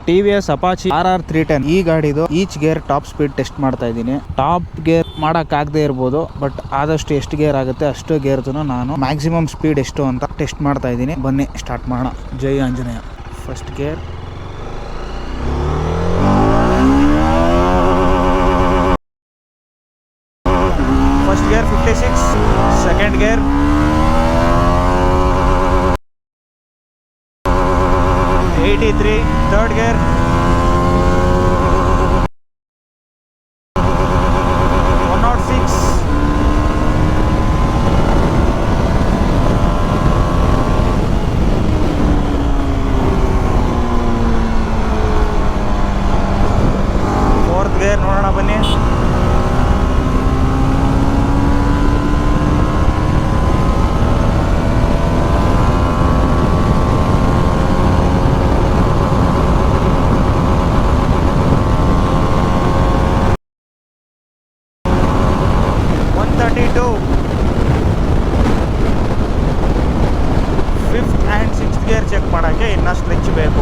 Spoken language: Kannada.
TVS Apache RR310 ಈ ಗಾಡಿದು each gear top speed test ಮಾಡ್ತಾ ಇದ್ದೀನಿ. ಟಾಪ್ ಗೇರ್ ಮಾಡಕ್ ಆಗದೆ ಇರ್ಬೋದು, ಬಟ್ ಆದಷ್ಟು ಎಷ್ಟು ಗೇರ್ ಆಗುತ್ತೆ ಅಷ್ಟು ಗೇರ್ ನಾನು ಮ್ಯಾಕ್ಸಿಮಮ್ ಸ್ಪೀಡ್ ಎಷ್ಟು ಅಂತ ಟೆಸ್ಟ್ ಮಾಡ್ತಾ ಇದ್ದೀನಿ. ಬನ್ನಿ ಸ್ಟಾರ್ಟ್ ಮಾಡೋಣ. ಜೈ Anjaneya. First gear, first gear 56, second gear 83, third gear 106, fourth gear ನೋಡೋಣ ಬನ್ನಿ. Fifth and sixth gear check ಮಾಡೋಕ್ಕೆ ಇನ್ನೂ ಸ್ಟ್ರೆಚ್ ಬೇಕು.